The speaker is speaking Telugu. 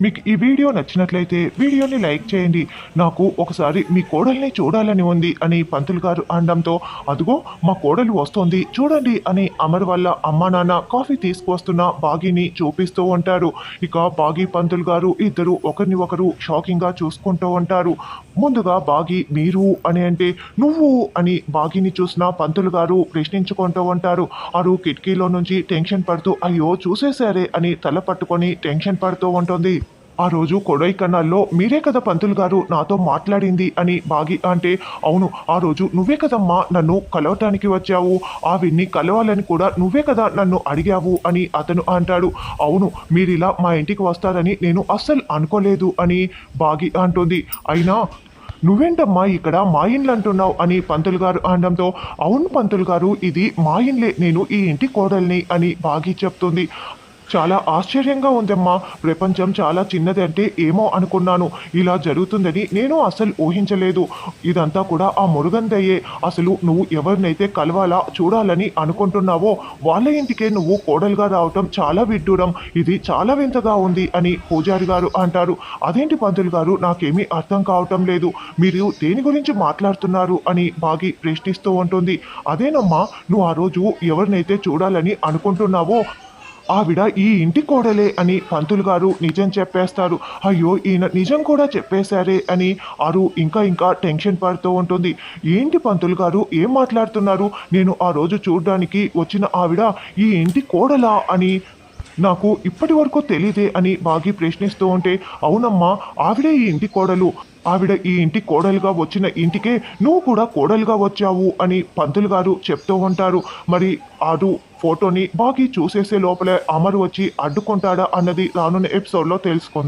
మీకు ఈ వీడియో నచ్చినట్లయితే వీడియోని లైక్ చేయండి. నాకు ఒకసారి మీ కోడల్ని చూడాలని ఉంది అని పంతులు గారు అనడంతో, అదుగో మా కోడలు వస్తోంది చూడండి అని అమర్ వాళ్ళ అమ్మా నాన్న కాఫీ తీసుకువస్తున్న బాగీని చూపిస్తూ ఉంటారు. ఇక బాగీ పంతులు గారు ఇద్దరు ఒకరిని ఒకరు షాకింగ్గా చూసుకుంటూ ఉంటారు. ముందుగా బాగీ మీరు అని అంటే నువ్వు అని బాగీని చూసిన పంతులు గారు ప్రశ్నించుకుంటూ ఉంటారు. అరు కిటికీలో నుంచి టెన్షన్ పడుతూ అయ్యో చూసేశారే అని తల పట్టుకొని టెన్షన్ పడుతూ ఉంటుంది. ఆ రోజు కొడైకన్నాల్లో మీరే కదా పంతులు గారు నాతో మాట్లాడింది అని బాగి అంటే, అవును ఆ రోజు నువ్వే కదమ్మా నన్ను కలవటానికి వచ్చావు, ఆవిడ్ని కలవాలని కూడా నువ్వే కదా నన్ను అడిగావు అని అతను అంటాడు. అవును మీరిలా మా ఇంటికి వస్తారని నేను అస్సలు అనుకోలేదు అని బాగి అంటుంది. అయినా నువ్వేంటమ్మా ఇక్కడ మా ఇండ్లు అంటున్నావు అని పంతులు గారు అనడంతో, అవును పంతులు గారు ఇది మా ఇండ్లే, నేను ఈ ఇంటి కోడల్ని అని బాగి చెప్తుంది. చాలా ఆశ్చర్యంగా ఉందమ్మా, ప్రపంచం చాలా చిన్నది అంటే ఏమో అనుకున్నాను, ఇలా జరుగుతుందని నేను అసలు ఊహించలేదు. ఇదంతా కూడా ఆ మురుగందయ్యే. అసలు నువ్వు ఎవరినైతే కలవాలా చూడాలని అనుకుంటున్నావో వాళ్ళ ఇంటికే నువ్వు కోడలుగా రావటం చాలా విడ్డూరం, ఇది చాలా వింతగా ఉంది అని పూజారి గారు అంటారు. అదేంటి పంతులు గారు నాకేమీ అర్థం కావటం లేదు, మీరు దేని గురించి మాట్లాడుతున్నారు అని బాగి ప్రశ్నిస్తూ ఉంటుంది. అదేనమ్మా నువ్వు ఆ రోజు ఎవరినైతే చూడాలని అనుకుంటున్నావో ఆవిడ ఈ ఇంటి కోడలే అని పంతులు గారు నిజం చెప్పేస్తారు. అయ్యో ఈయన నిజం కూడా చెప్పేశారే అని అరు ఇంకా టెన్షన్ పడుతూ ఉంటుంది. ఏంటి పంతులు గారు ఏం మాట్లాడుతున్నారు, నేను ఆ రోజు చూడడానికి వచ్చిన ఆవిడ ఈ ఇంటి కోడలా అని నాకు ఇప్పటి వరకు తెలీదే అని బాగి ప్రశ్నిస్తూ ఉంటే, అవునమ్మా ఆవిడే ఈ ఇంటి కోడలు, ఆవిడ ఈ ఇంటి కోడలుగా వచ్చిన ఇంటికే నువ్వు కూడా కోడలుగా వచ్చావు అని పంతులు గారు చెప్తూ ఉంటారు. మరి ఆడు ఫోటోని బాగి చూసేసే లోపలే అమరు వచ్చి అడ్డుకుంటాడా అన్నది రానున్న ఎపిసోడ్లో తెలుసుకుందాం.